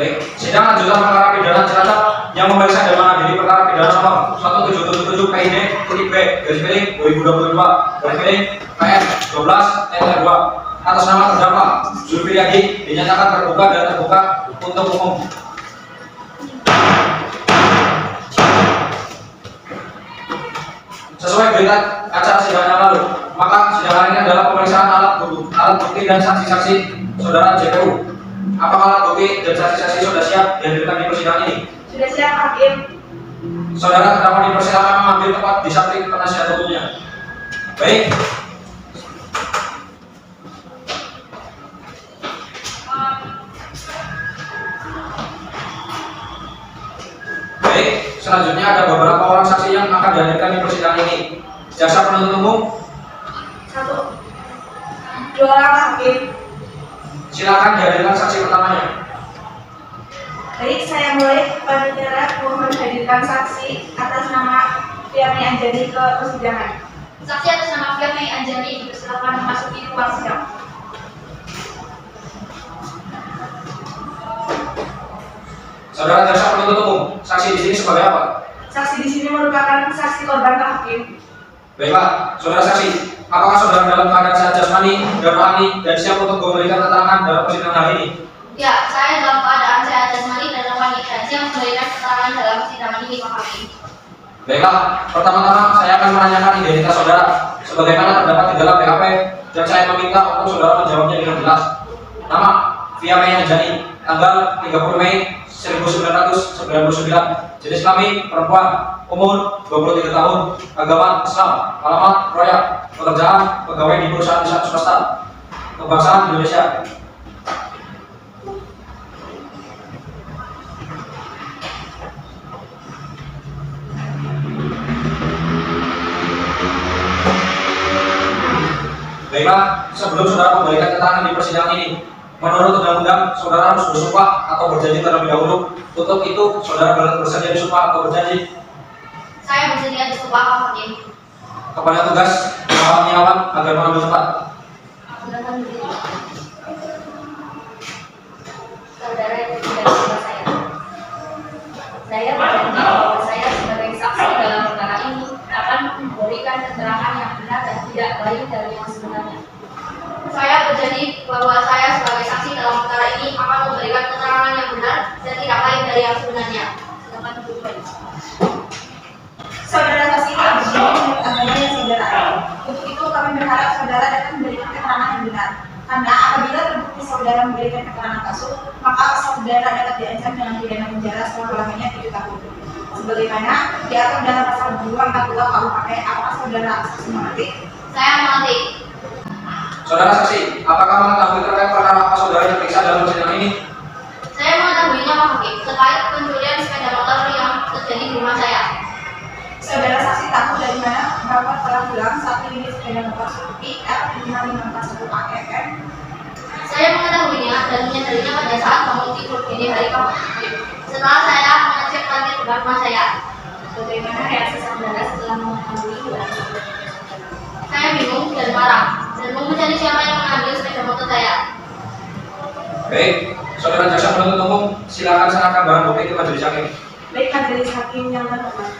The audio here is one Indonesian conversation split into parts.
Baik, sidang lanjutan perkara pidana Cilacap yang memeriksa dan mengadili perkara pidana nomor 1777 PID titik B garis miring 2022 garis miring PN 12 TR2 atas nama terdakwa Zulfiryadi dinyatakan terbuka dan terbuka untuk umum. Sesuai berita acara sidang yang lalu, maka sidang hari ini adalah pemeriksaan alat bukti dan saksi-saksi saudara JPU. Apakah alat bukti dan saksi-saksi sudah siap dihadirkan di persidangan ini? Sudah siap, Hakim. Saudara terdakwa dipersilakan mengambil tempat di samping penasihat hukumnya. Baik. Baik, selanjutnya ada beberapa orang saksi yang akan dihadirkan di persidangan ini. Jaksa penuntut umum. 1, 2 orang, Hakim. Silakan dihadirkan saksi pertamanya. Baik, saya mulai. Panitia mohon hadirkan saksi atas nama Fiamai Anjani ke persidangan. Saksi atas nama Fiamai Anjani dipersilakan memasuki ruang sidang. Saudara jaksa penuntut umum, saksi di sini sebagai apa? Saksi di sini merupakan saksi korban, Pak Hakim. Baiklah, saudara saksi, apakah saudara dalam keadaan sehat jasmani dan rohani dan siap untuk memberikan keterangan dalam persidangan hari ini? Ya, saya dalam keadaan sehat jasmani dan rohani dan siap memberikan keterangan dalam persidangan ini, Pak Hakim. Baiklah, pertama-tama saya akan menanyakan identitas saudara sebagaimana terdapat di dalam BAP dan saya meminta untuk saudara menjawabnya dengan jelas. Nama Fiamai Anjani, tanggal 30 Mei 1999, jenis kelamin perempuan, umur 23 tahun, agama Islam, alamat Royak, pekerjaan pegawai di perusahaan swasta, kebangsaan Indonesia. Baiklah, sebelum saudara memberikan keterangan di persidangan ini, menurut undang-undang saudara harus bersumpah atau berjanji terlebih dahulu. Untuk itu, saudara bersedia bersumpah atau berjanji? Saya bersedia bersumpah, Pak Hakim. Kepada tugas pengawan agar mengambil tempat. Silakan berdiri. Saudara yang tidak bersama saya berjanji bahwa saya sebagai saksi dalam perkara ini akan memberikan keterangan yang benar dan tidak lain dari yang sebenarnya. Saya berjanji bahwa saya sebagai saksi dalam perkara ini akan memberikan keterangan yang benar dan tidak lain dari yang sebenarnya. Silakan duduk. Saudara saksi kami menurut agama yang saudara. Untuk itu kami berharap saudara dapat memberikan keterangan yang benar. Karena apabila terbukti saudara memberikan keterangan palsu, maka saudara dapat diancam dengan pidana penjara selama-lamanya 7 tahun. Sebagaimana diatur dalam pasal 242 KUHP, apakah saudara saksi mengerti? Saya mengerti. Saudara saksi, apakah mengetahui terkait perkara apa saudara yang diperiksa dalam persidangan ini? Saya mengetahuinya, Pak Hakim, terkait pencurian sepeda motor yang terjadi di rumah saya. Saudara saksi tahu dari mana Bapak telah bilang satu unit sepeda motor Suzuki F5541 AFM? Saya mengetahuinya dan menyadarinya pada saat bangun tidur dini hari, Pak Hakim. Setelah saya mengecek parkir depan rumah saya. Bagaimana reaksi saudara setelah mengetahui hal tersebut? Saya bingung dan marah dan mau mencari siapa yang mengambil sepeda motor saya. Baik, saudara jaksa penuntut umum, silakan serahkan barang bukti ke majelis hakim. Baik, majelis hakim yang terhormat.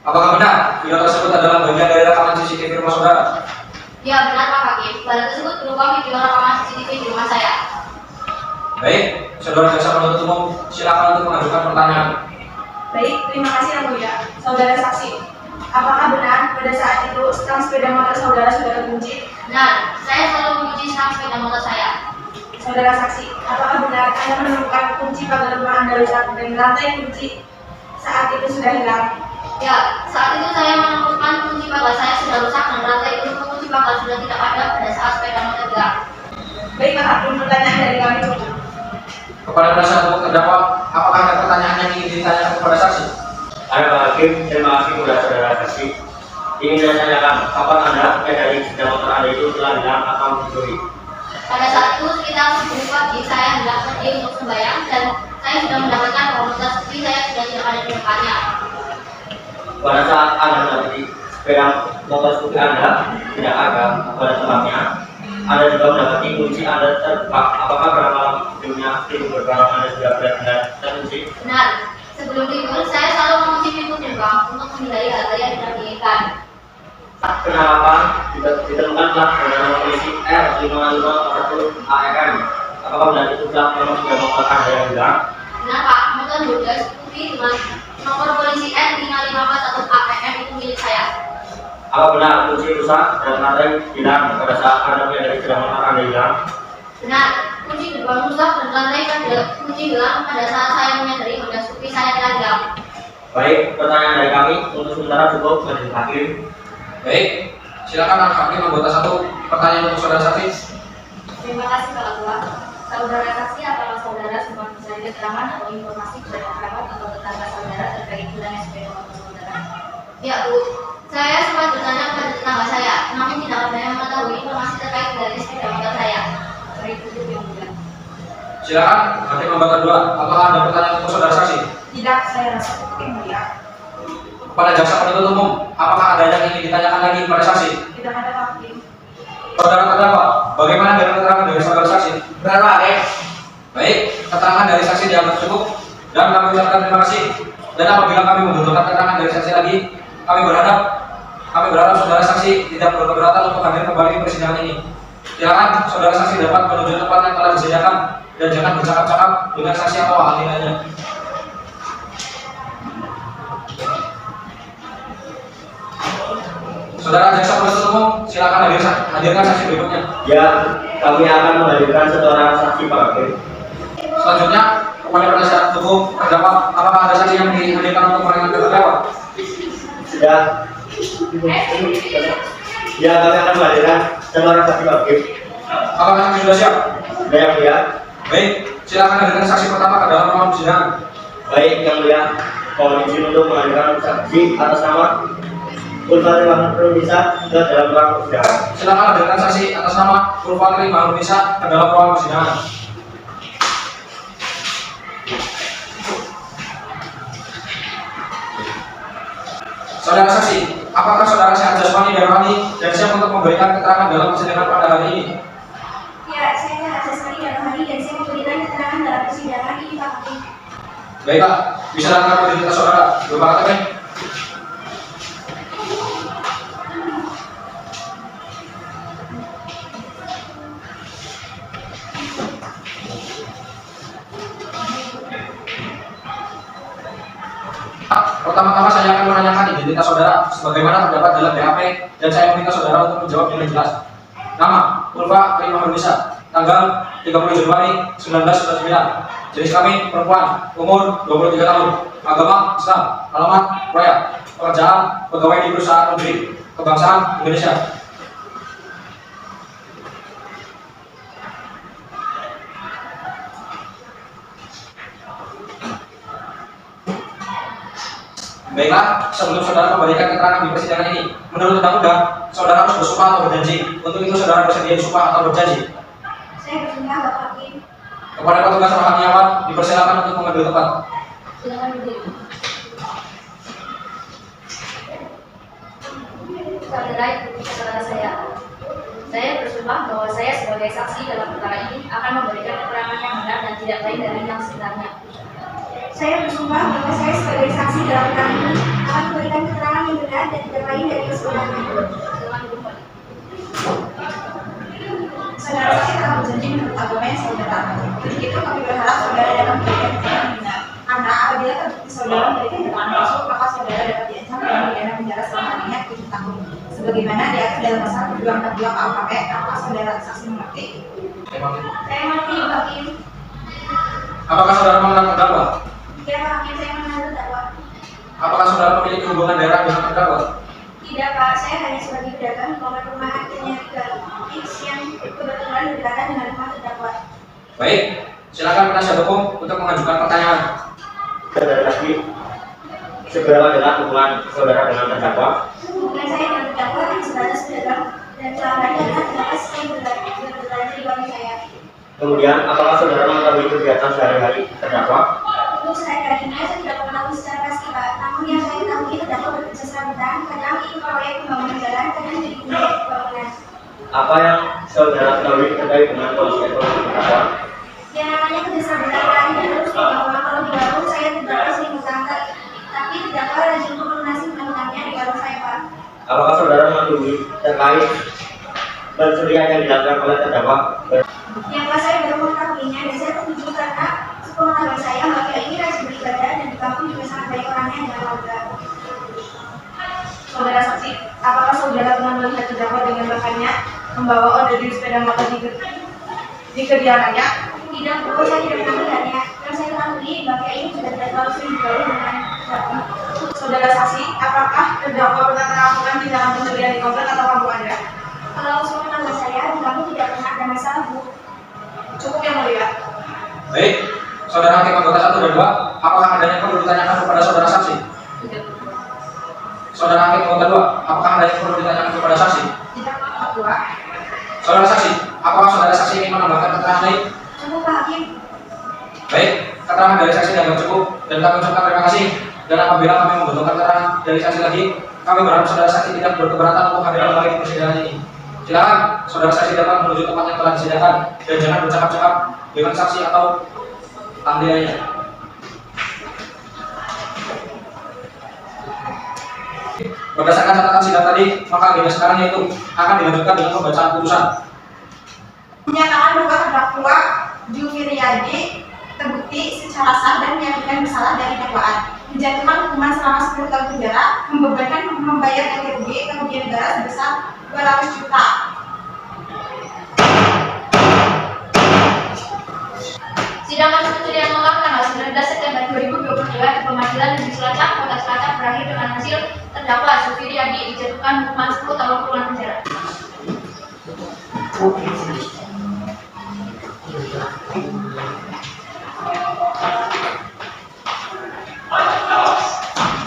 Apakah benar video tersebut adalah bagian dari rekaman CCTV rumah saudara? Ya benar, Pak Hakim. Barang tersebut berupa video rekaman CCTV di rumah saya. Baik, saudara jaksa penuntut umum, silakan untuk mengajukan pertanyaan. Baik, terima kasih yang mulia. Saudara saksi, apakah benar pada saat itu stang sepeda motor saudara sudah terkunci? Benar, saya selalu mengunci stang sepeda motor saya. Saudara saksi, apakah benar Anda menemukan kunci pagar rumah Anda rusak dan rantai kunci saat itu sudah hilang? Ya, saat itu saya menemukan kunci pagar saya sudah rusak dan rantai kunci pagar sudah tidak ada pada saat sepeda motor hilang. Baik, Pak Hakim, pertanyaan dari kami cukup. Kepada penasihat hukum terdakwa, apakah ada pertanyaan yang ingin ditanyakan kepada saksi? Ada Pak Hakim, Hakim, terima kasih kepada saudara saksi. Ingin saya tanyakan, kapan Anda menyadari sepeda motor Anda itu telah hilang atau dicuri? Pada saat itu sekitar 10 pagi saya hendak pergi untuk sembahyang dan saya sudah mendapatkan bahwa motor sepi saya sudah tidak ada di depannya. Pada saat Anda mendapati sepeda motor skuter Anda tidak ada pada tempatnya, Anda juga mendapati kunci Anda terbuka. Apakah pada malam sebelumnya pintu gerbang Anda sudah benar-benar terkunci? Benar, sebelum tidur saya selalu mengunci pintu gerbang untuk menghindari hal-hal yang tidak diinginkan. Penangkapan ditemukanlah bernama polisi R5541 ARM. Apakah benar itu telah memang sepeda motor Anda yang hilang? Benar Pak, motor Honda Scoopy dengan nomor polisi N5541 APM itu milik saya. Apa benar kunci rusak dan rantai hilang pada saat Anda menyadari sepeda motor Anda hilang? Benar, kunci gerbang rusak dan lantai kunci hilang pada saat saya menyadari Honda Scoopy saya telah hilang. Baik, pertanyaan dari kami untuk sementara cukup. Majelis Hakim. Baik, silakan Hakim anggota 1 pertanyaan untuk saudara saksi. Terima kasih Pak Ketua. Saudara saksi, apakah saudara sempat mencari keterangan atau informasi kepada kerabat atau tetangga saudara terkait hilangnya sepeda motor saudara? Ya Bu, saya sempat bertanya kepada tetangga saya, namun tidak ada yang mengetahui informasi terkait dari sepeda motor saya. Baik, itu yang mulia. Silakan Hakim anggota 2, apakah ada pertanyaan untuk saudara saksi? Tidak, saya rasa cukup yang mulia. Kepada jaksa penuntut umum, apakah ada yang ingin ditanyakan lagi kepada saksi? Tidak ada Hakim. Saudara terdakwa, bagaimana dengan keterangan dari saudara saksi? Benar Pak, Baik, keterangan dari saksi dianggap cukup dan kami ucapkan terima kasih. Dan apabila kami membutuhkan keterangan dari saksi lagi, kami berharap saudara saksi tidak berkeberatan untuk hadir kembali di persidangan ini. Silakan saudara saksi dapat menuju tempat yang telah disediakan dan jangan bercakap-cakap dengan saksi atau ahli lainnya. Saudara jaksa penuntut umum, silakan hadirkan saksi berikutnya. ya, kami akan menghadirkan seorang saksi Pak Hakim. Selanjutnya, kepada penasihat hukum terdakwa, apakah ada saksi yang dihadirkan untuk meringankan terdakwa? Sudah. Ya, kami akan menghadirkan seorang saksi Pak Hakim. Apakah saksi sudah siap? Sudah yang mulia. Baik, silakan hadirkan saksi pertama ke dalam ruang persidangan. Baik yang mulia, mohon izin untuk menghadirkan saksi atas nama Ulfari Mahrunisa ke dalam ruang persidangan. Silakan hadirkan saksi atas nama Ulfari Mahrunisa ke dalam ruang persidangan. Saudara saksi, apakah saudara sehat jasmani dan rohani dan siap untuk memberikan keterangan dalam persidangan pada hari ini? Ya, saya sehat jasmani dan rohani dan saya memberikan keterangan dalam persidangan ini Pak Hakim. Baiklah, bisa lengkap identitas saudara. Bapak katakan. Pertama-tama saya akan menanyakan identitas saudara sebagaimana terdapat dalam BAP dan saya meminta saudara untuk menjawab dengan jelas. Nama, Ulfa Mahrunisa, tanggal 30 Januari 1999. Jenis kami perempuan, umur 23 tahun, agama Islam, alamat Proyek, pekerjaan pegawai di perusahaan negeri, kebangsaan Indonesia. Baiklah, sebelum saudara memberikan keterangan di persidangan ini, menurut undang-undang, saudara harus bersumpah atau berjanji. Untuk itu saudara bersedia bersumpah atau berjanji. Saya bersumpah Bapak Hakim. Kepada petugas rohaniawan, dipersilakan untuk mengambil tempat. Silakan berdiri. Saudara saya bersumpah bahwa saya sebagai saksi dalam perkara ini akan memberikan keterangan yang benar dan tidak lain dari yang sebenarnya. Saya bersumpah bahwa saya sebagai saksi dalam perkara ini akan memberikan keterangan yang benar dan tidak lain dari yang sebenarnya. Silakan kembali. Saudara saksi telah berjanji menurut agama yang saudara taati. Untuk itu kami berharap saudara dapat memberikan keterangan yang benar. Karena apabila terbukti saudara memberikan keterangan palsu, maka saudara dapat diancam dengan pidana penjara selama lamanya 7 tahun. Sebagaimana diatur dalam pasal 242 KUHP, apakah saudara saksi mengerti? Saya mengerti Pak Hakim. Apakah saudara mengenal terdakwa? Ya Pak Hakim, saya mengenal terdakwa. Apakah saudara memiliki hubungan darah dengan terdakwa? Tidak Pak, saya hanya sebagai pedagang di komplek perumahan Kenyarikan X yang kebetulan berdekatan dengan rumah terdakwa. Baik, silakan penasihat hukum untuk mengajukan pertanyaan. Saudara saksi, Seberapa dekat hubungan saudara dengan terdakwa? Hubungan saya dengan terdakwa kan sebatas saudara dan caranya adalah terdakwa yang berada di bawah saya. Kemudian, apakah saudara mengetahui kegiatan sehari-hari terdakwa? Untuk sehari-harinya saya tidak pernah secara pasti Pak. Namun yang saya ketahui terdakwa bekerja sambilan, kadang ikut proyek pembangunan jalan, kadang jadi proyek pembangunan. Apa yang saudara ketahui terkait dengan kondisi ekonomi terdakwa? Yang namanya kerja sambilan kan harus bahwa kalau di warung saya terdakwa sering berangkat, tapi terdakwa rajin untuk melunasi utang-utangnya di warung saya Pak. Apakah saudara mengetahui terkait pencurian yang dilakukan oleh terdakwa? Yang pas saya baru mengetahuinya dan saya setuju karena sepengetahuan saya mafia ini rajin beribadah dan di kampung juga sangat baik orangnya dan warga. Saudara saksi, apakah saudara pernah melihat terdakwa dengan rekannya membawa order di sepeda motor di kediamannya? Tidak, Bu, saya tidak pernah melihatnya. Yang saya ketahui, mafia ini juga tidak terlalu sering bergaul dengan terdakwa. Saudara saksi, apakah terdakwa pernah melakukan tindakan pencurian di komplek atau kampung Anda? Kalau sepengetahuan saya, di kampung tidak pernah ada masalah, Bu. Cukup yang mulia. Baik, saudara hakim anggota 1 dan 2, apakah adanya perlu ditanyakan kepada saudara saksi? Tidak. Saudara hakim anggota 2, apakah adanya perlu ditanyakan kepada saksi? Tidak, Pak Tua. Saudara saksi, apakah saudara saksi ingin menambahkan keterangan lain? Cukup, Pak Hakim. Baik, keterangan dari saksi dianggap cukup dan kami ucapkan terima kasih. Dan apabila kami membutuhkan keterangan dari saksi lagi, kami berharap saudara saksi tidak berkeberatan untuk hadir kembali di persidangan ini. Silakan, saudara saksi dapat menuju tempat yang telah disediakan dan jangan bercakap-cakap dengan saksi atau ahli lainnya. Berdasarkan catatan sidang tadi, maka agenda sekarang yaitu akan dilanjutkan dengan pembacaan putusan. Menyatakan bahwa terdakwa Juwiriyadi terbukti secara sah dan menyatakan bersalah dari dakwaan, menjatuhkan hukuman selama 10 tahun penjara, membebankan membayar ganti rugi kerugian negara sebesar 200 juta. Sidang kasus pencurian uang tanggal 19 September 2022 di Pengadilan Negeri Cilacap, Kota Cilacap berakhir dengan hasil terdakwa Juwiriyadi dijatuhkan hukuman 10 tahun kurungan penjara.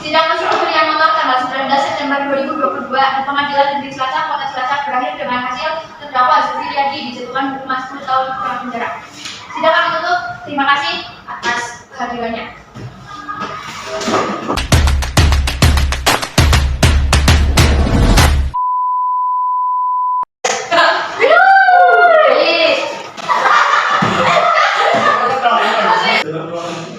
Sidang kasus pencurian motor tanggal 19 September 2022 di Pengadilan Negeri Cilacap, Kota Cilacap berakhir dengan hasil terdakwa Juwiriyadi dijatuhkan hukuman 10 tahun kurungan penjara. Sidang kami tutup. Terima kasih atas kehadirannya. Dalam ruangan